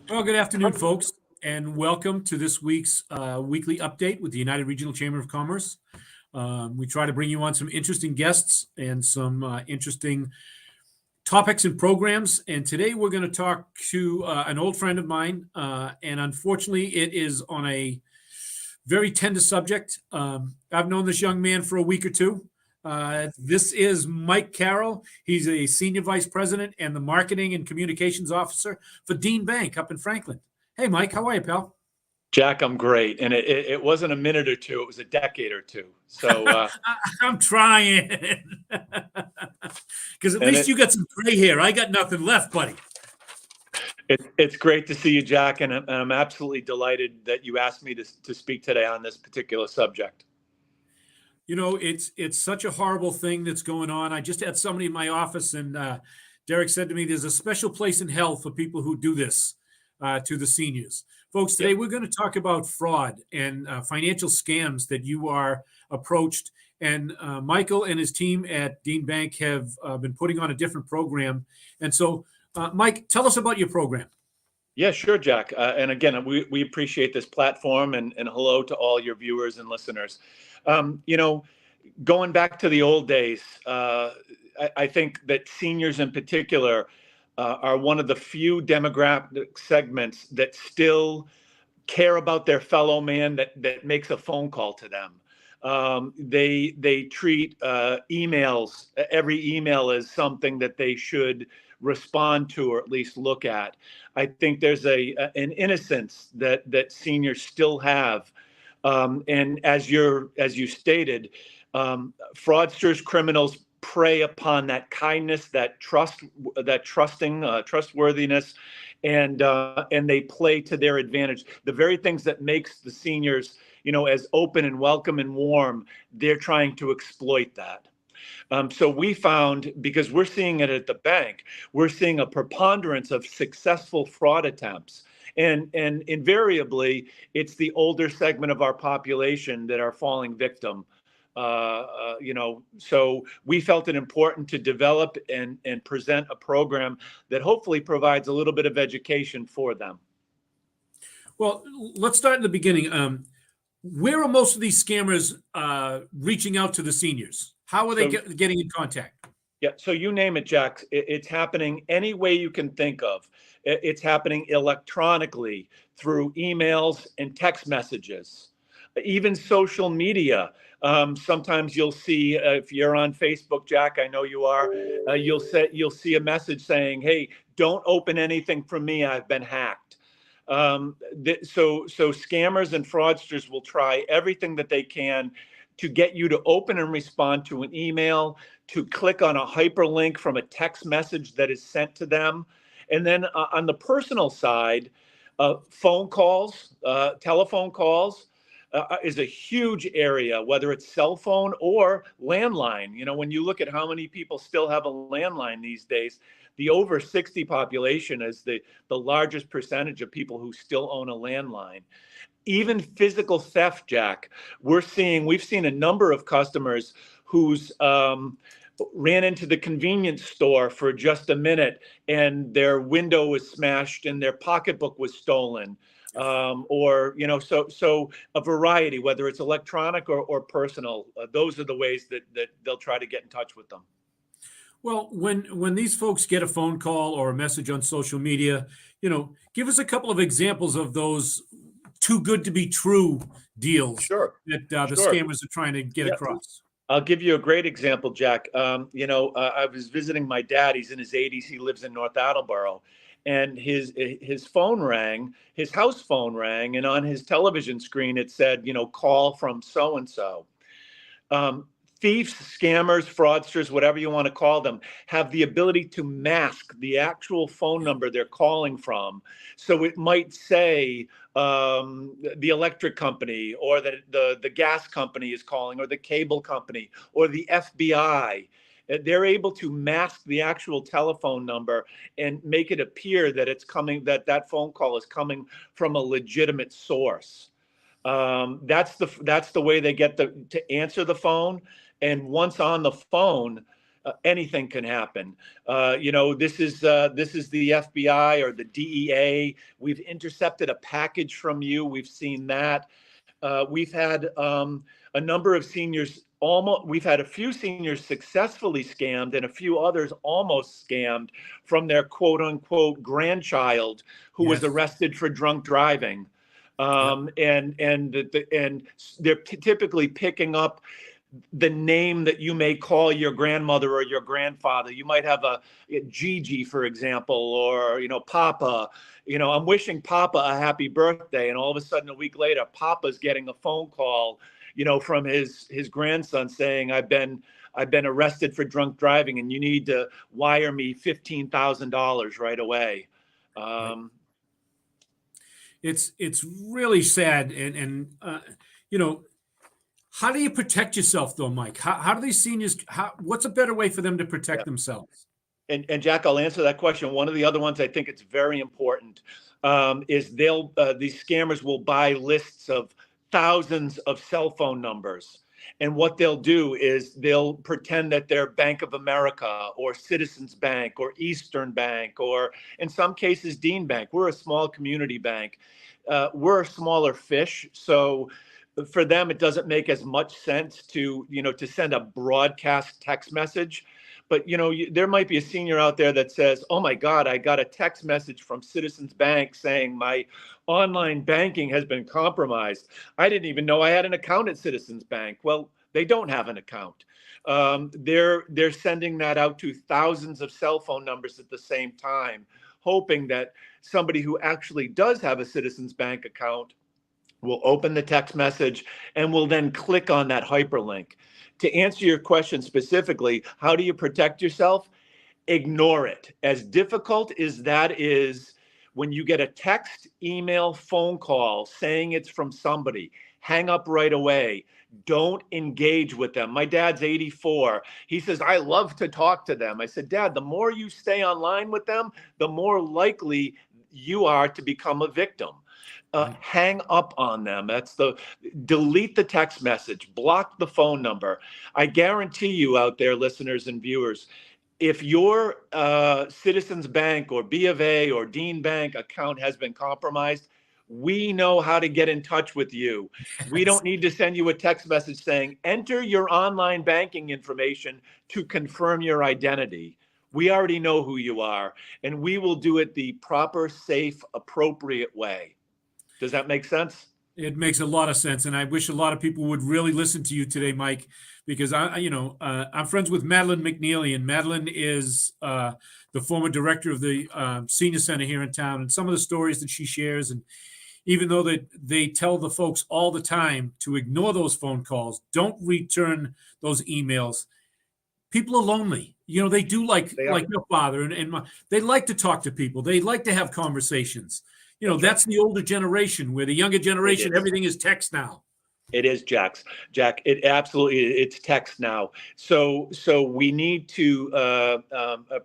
Well, good afternoon, folks, and welcome to this week's weekly update with the United Regional Chamber of Commerce. We try to bring you on some interesting guests and some interesting topics and programs. And today we're going to talk to an old friend of mine, and unfortunately, it is on a very tender subject. I've known this young man for a week or two. This is Mike Carroll. He's a senior vice president and the marketing and communications officer for Dean Bank up in Franklin. Hey, Mike, how are you, pal? Jack, I'm great. And it wasn't a minute or two, it was a decade or two. So I'm trying. Because at least you got some gray hair. I got nothing left, buddy. It's great to see you, Jack. And I'm absolutely delighted that you asked me to speak today on this particular subject. You know, it's such a horrible thing that's going on. I just had somebody in my office, and Derek said to me, there's a special place in hell for people who do this to the seniors. Folks, today we're going to talk about fraud and financial scams that you are approached. And Michael and his team at Dean Bank have been putting on a different program. And so, Mike, tell us about your program. Yeah, sure, Jack. And again, we appreciate this platform and hello to all your viewers and listeners. Going back to the old days, I think that seniors in particular are one of the few demographic segments that still care about their fellow man that makes a phone call to them. They treat emails, every email as something that they should respond to or at least look at. I think there's an innocence that seniors still have. And as you stated, fraudsters, criminals prey upon that kindness, that trustworthiness, and they play to their advantage. The very things that makes the seniors, as open and welcome and warm, they're trying to exploit that. So we found, because we're seeing it at the bank, we're seeing a preponderance of successful fraud attempts. And invariably, it's the older segment of our population that are falling victim. So we felt it important to develop and present a program that hopefully provides a little bit of education for them. Well, let's start in the beginning. Where are most of these scammers reaching out to the seniors? How are they getting in contact? Yeah, so you name it, Jack. It's happening any way you can think of. It's happening electronically through emails and text messages, even social media. Sometimes you'll see, if you're on Facebook, Jack, I know you are, you'll see a message saying, "Hey, don't open anything from me. I've been hacked." So scammers and fraudsters will try everything that they can to get you to open and respond to an email, to click on a hyperlink from a text message that is sent to them. And then on the personal side, phone calls, telephone calls is a huge area, whether it's cell phone or landline. When you look at how many people still have a landline these days, the over 60 population is the largest percentage of people who still own a landline. Even physical theft, Jack, we've seen a number of customers who's ran into the convenience store for just a minute and their window was smashed and their pocketbook was stolen. So a variety, whether it's electronic or personal, those are the ways that they'll try to get in touch with them. Well, when these folks get a phone call or a message on social media, give us a couple of examples of those too good to be true deals that the scammers are trying to get across. I'll give you a great example, Jack. I was visiting my dad. He's in his 80s. He lives in North Attleboro. And his phone rang, his house phone rang, and on his television screen it said, call from so-and-so. Thieves, scammers, fraudsters, whatever you want to call them, have the ability to mask the actual phone number they're calling from. So it might say the electric company, or that the gas company is calling, or the cable company, or the FBI. They're able to mask the actual telephone number and make it appear that it's coming, that phone call is coming from a legitimate source. That's the way they get to answer the phone. And once on the phone, anything can happen. This is the FBI or the DEA. We've intercepted a package from you. We've seen that. We've had a number of seniors we've had a few seniors successfully scammed and a few others almost scammed from their quote unquote grandchild who was arrested for drunk driving. And they're typically picking up the name that you may call your grandmother or your grandfather. You might have a Gigi, for example, or, Papa. I'm wishing Papa a happy birthday. And all of a sudden, a week later, Papa's getting a phone call, from his grandson saying, I've been arrested for drunk driving and you need to wire me $15,000 right away. It's really sad. And how do you protect yourself though, Mike? How do these seniors, what's a better way for them to protect themselves? And Jack, I'll answer that question. One of the other ones I think it's very important is these scammers will buy lists of thousands of cell phone numbers. And what they'll do is they'll pretend that they're Bank of America or Citizens Bank or Eastern Bank, or in some cases, Dean Bank. We're a small community bank. We're a smaller fish. So for them, it doesn't make as much sense to send a broadcast text message. But, there might be a senior out there that says, oh, my God, I got a text message from Citizens Bank saying my online banking has been compromised. I didn't even know I had an account at Citizens Bank. Well, they don't have an account. They're sending that out to thousands of cell phone numbers at the same time, hoping that somebody who actually does have a Citizens Bank account will open the text message and will then click on that hyperlink. To answer your question specifically, how do you protect yourself? Ignore it. As difficult as that is, when you get a text, email, phone call saying it's from somebody, hang up right away. Don't engage with them. My dad's 84. He says, I love to talk to them. I said, Dad, the more you stay online with them, the more likely you are to become a victim. Hang up on them. Delete the text message, block the phone number. I guarantee you out there, listeners and viewers, if your Citizens Bank or B of A or Dean Bank account has been compromised, we know how to get in touch with you. We don't need to send you a text message saying, enter your online banking information to confirm your identity. We already know who you are, and we will do it the proper, safe, appropriate way. Does that make sense? It makes a lot of sense, and I wish a lot of people would really listen to you today, Mike, because I'm friends with Madeline McNeely, and Madeline is the former director of the senior center here in town, and some of the stories that she shares, and even though they tell the folks all the time to ignore those phone calls, don't return those emails. People are lonely. They do like your father, and they like to talk to people. They like to have conversations. That's the older generation, where the younger generation, everything is text now. It is, Jack. It's text now. So we need to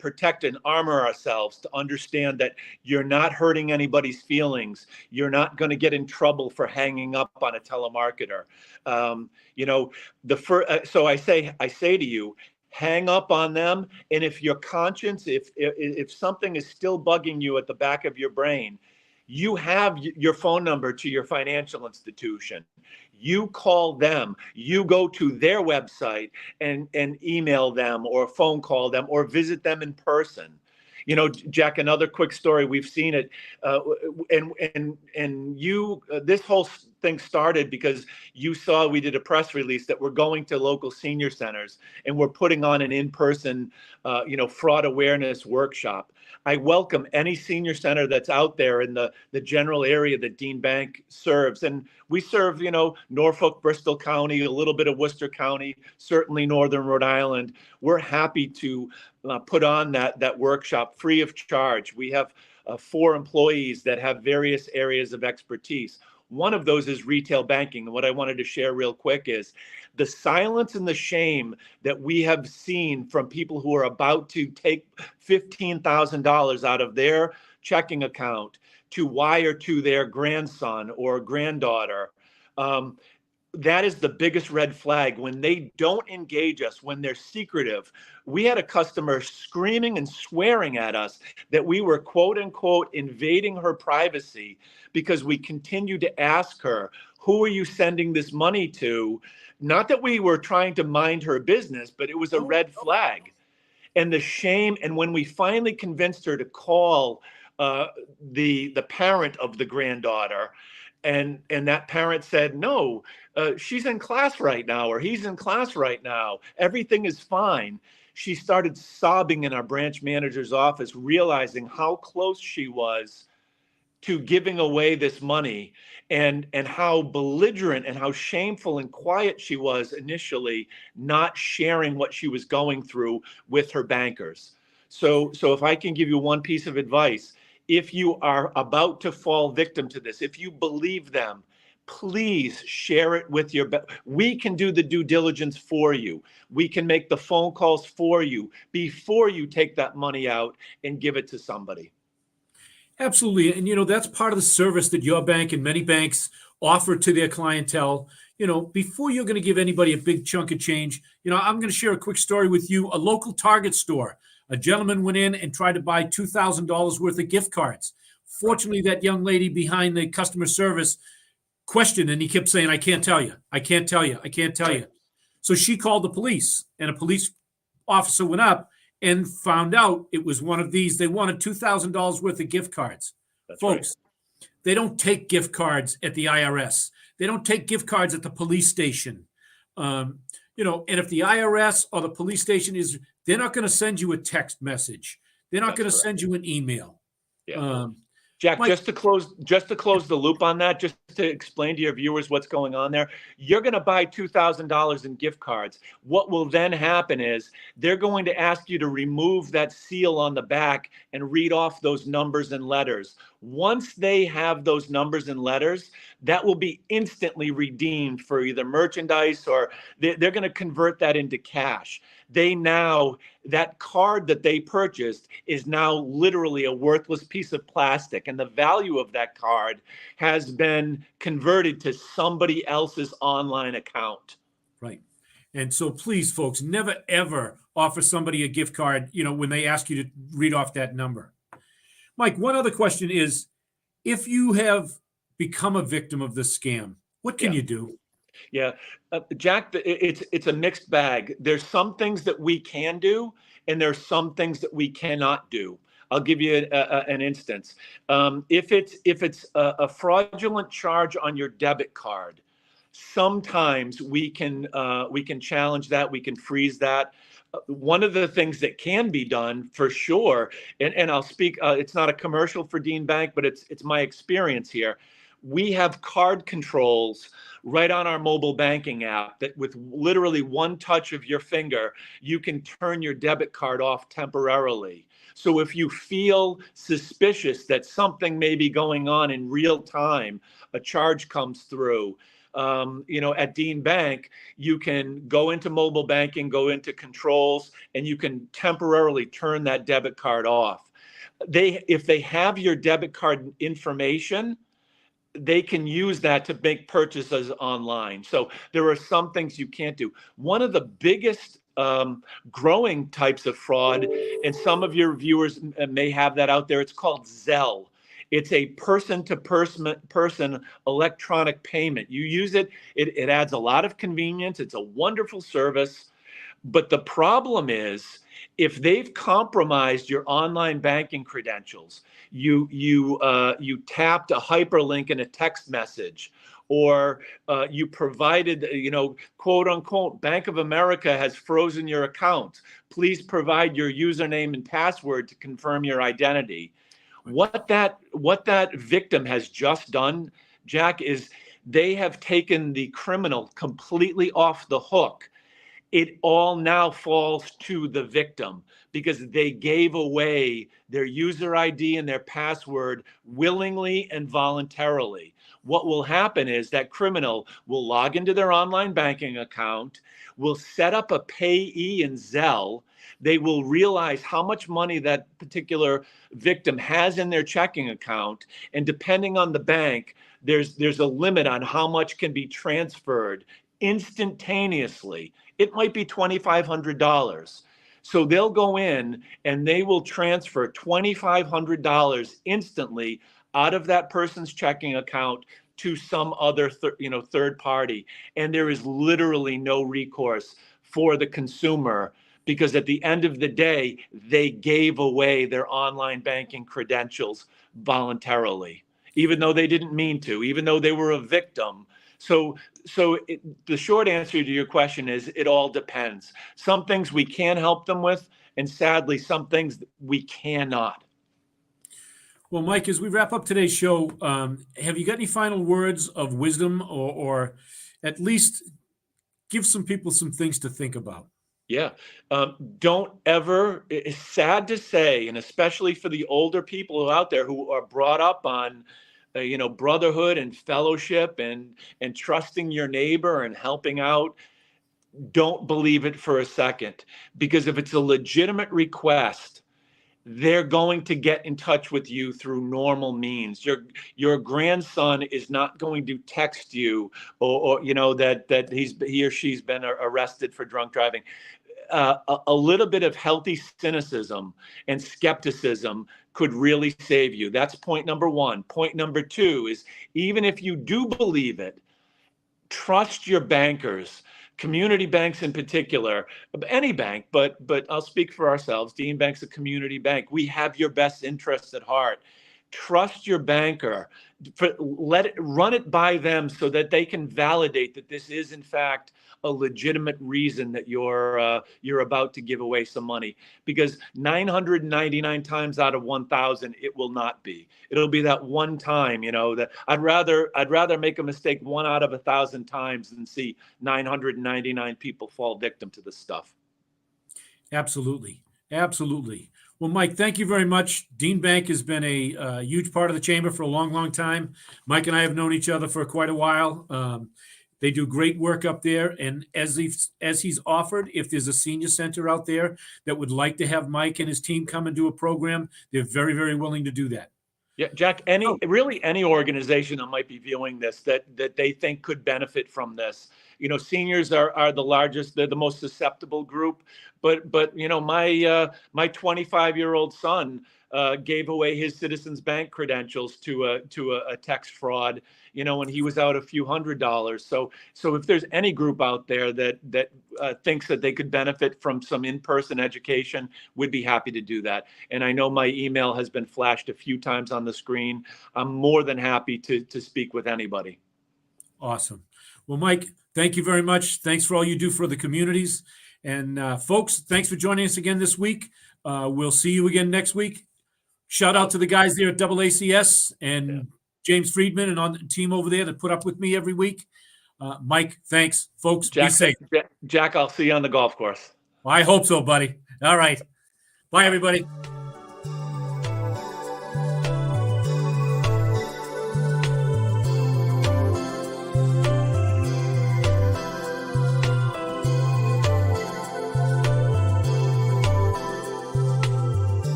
protect and armor ourselves to understand that you're not hurting anybody's feelings. You're not going to get in trouble for hanging up on a telemarketer. So I say to you, hang up on them. And if your conscience, if something is still bugging you at the back of your brain, you have your phone number to your financial institution. You call them, you go to their website and email them or phone call them or visit them in person. Jack, another quick story, we've seen it. This whole thing started because you saw we did a press release that we're going to local senior centers and we're putting on an in-person, fraud awareness workshop. I welcome any senior center that's out there in the general area that Dean Bank serves. And we serve, Norfolk, Bristol County, a little bit of Worcester County, certainly Northern Rhode Island. We're happy to put on that workshop free of charge. We have 4 employees that have various areas of expertise. One of those is retail banking. And what I wanted to share real quick is the silence and the shame that we have seen from people who are about to take $15,000 out of their checking account to wire to their grandson or granddaughter. that is the biggest red flag when they don't engage us, when they're secretive. We had a customer screaming and swearing at us that we were, quote unquote, invading her privacy because we continued to ask her, who are you sending this money to? Not that we were trying to mind her business, but it was a red flag. And the shame, and when we finally convinced her to call the parent of the granddaughter, and that parent said, no, she's in class right now, or he's in class right now, everything is fine. She started sobbing in our branch manager's office, realizing how close she was to giving away this money, and how belligerent and how shameful and quiet she was initially, not sharing what she was going through with her bankers. So if I can give you one piece of advice, if you are about to fall victim to this, if you believe them, please share it with we can do the due diligence for you. We can make the phone calls for you before you take that money out and give it to somebody. Absolutely. And, that's part of the service that your bank and many banks offer to their clientele. Before you're going to give anybody a big chunk of change, I'm going to share a quick story with you. A local Target store, a gentleman went in and tried to buy $2,000 worth of gift cards. Fortunately, that young lady behind the customer service questioned, and he kept saying, I can't tell you. I can't tell you. I can't tell you. So she called the police, and a police officer went up and found out it was one of these. They wanted $2,000 worth of gift cards. That's Folks, right. They don't take gift cards at the IRS. They don't take gift cards at the police station. And if the IRS or the police station they're not going to send you a text message. They're not going to send you an email. Yeah. Jack, just to close the loop on that, just to explain to your viewers what's going on there, you're going to buy $2,000 in gift cards. What will then happen is they're going to ask you to remove that seal on the back and read off those numbers and letters. Once they have those numbers and letters, that will be instantly redeemed for either merchandise, or they're going to convert that into cash. That card that they purchased is now literally a worthless piece of plastic, and the value of that card has been converted to somebody else's online account. Right. And so please, folks, never, ever offer somebody a gift card, when they ask you to read off that number. Mike, one other question is, if you have become a victim of this scam, what can you do? Yeah, Jack, it's a mixed bag. There's some things that we can do, and there's some things that we cannot do. I'll give you an instance. If it's a fraudulent charge on your debit card, sometimes we can challenge that. We can freeze that. One of the things that can be done for sure, and I'll speak. It's not a commercial for Dean Bank, but it's my experience here. We have card controls right on our mobile banking app that with literally one touch of your finger, you can turn your debit card off temporarily. So if you feel suspicious that something may be going on in real time, a charge comes through, at Dean Bank, you can go into mobile banking, go into controls, and you can temporarily turn that debit card off. If they have your debit card information, they can use that to make purchases online. So there are some things you can't do. One of the biggest growing types of fraud, and some of your viewers may have that out there, it's called Zelle. It's a person-to-person electronic payment. You use it, it adds a lot of convenience. It's a wonderful service. But the problem is, if they've compromised your online banking credentials, you tapped a hyperlink in a text message, or you provided, quote unquote, Bank of America has frozen your account. Please provide your username and password to confirm your identity. What that victim has just done, Jack, is they have taken the criminal completely off the hook. it all now falls to the victim because they gave away their user ID and their password willingly and voluntarily. What will happen is that criminal will log into their online banking account, will set up a payee in Zelle. They will realize how much money that particular victim has in their checking account. And depending on the bank, there's a limit on how much can be transferred instantaneously. It might be $2,500. So they'll go in and they will transfer $2,500 instantly out of that person's checking account to some other third party. And there is literally no recourse for the consumer because at the end of the day, they gave away their online banking credentials voluntarily, even though they didn't mean to, even though they were a victim. So the short answer to your question is it all depends. Some things we can help them with, and sadly, some things we cannot. Well, Mike, as we wrap up today's show, have you got any final words of wisdom or at least give some people some things to think about? Yeah. Don't ever, it's sad to say, and especially for the older people out there who are brought up on brotherhood and fellowship and trusting your neighbor and helping out, don't believe it for a second, because if it's a legitimate request, they're going to get in touch with you through normal means. Your grandson is not going to text you or that he or she's been arrested for drunk driving. A little bit of healthy cynicism and skepticism could really save you. That's point number one. Point number two is, even if you do believe it, trust your bankers, community banks in particular, any bank, but I'll speak for ourselves. Dean Bank's a community bank. We have your best interests at heart. Trust your banker. Run it by them so that they can validate that this is in fact a legitimate reason that you're about to give away some money, because 999 times out of 1,000 it will not be. It'll be that one time, that I'd rather make a mistake 1 out of 1,000 times than see 999 people fall victim to this stuff. Absolutely. Well, Mike, thank you very much. Dean Bank has been a huge part of the chamber for a long, long time. Mike and I have known each other for quite a while. They do great work up there. And as he's offered, if there's a senior center out there that would like to have Mike and his team come and do a program, they're very, very willing to do that. Yeah, Jack, any organization that might be viewing this that they think could benefit from this. Seniors are the largest, they're the most susceptible group. But my 25-year-old son gave away his Citizens Bank credentials to a text fraud, when he was out a few $100s. So if there's any group out there that thinks that they could benefit from some in-person education, we'd be happy to do that. And I know my email has been flashed a few times on the screen. I'm more than happy to speak with anybody. Awesome. Well, Mike, thank you very much. Thanks for all you do for the communities. And folks, thanks for joining us again this week. We'll see you again next week. Shout out to the guys there at AACS and James Friedman and on the team over there that put up with me every week. Mike, thanks. Folks, be safe. Jack, I'll see you on the golf course. I hope so, buddy. All right. Bye, everybody.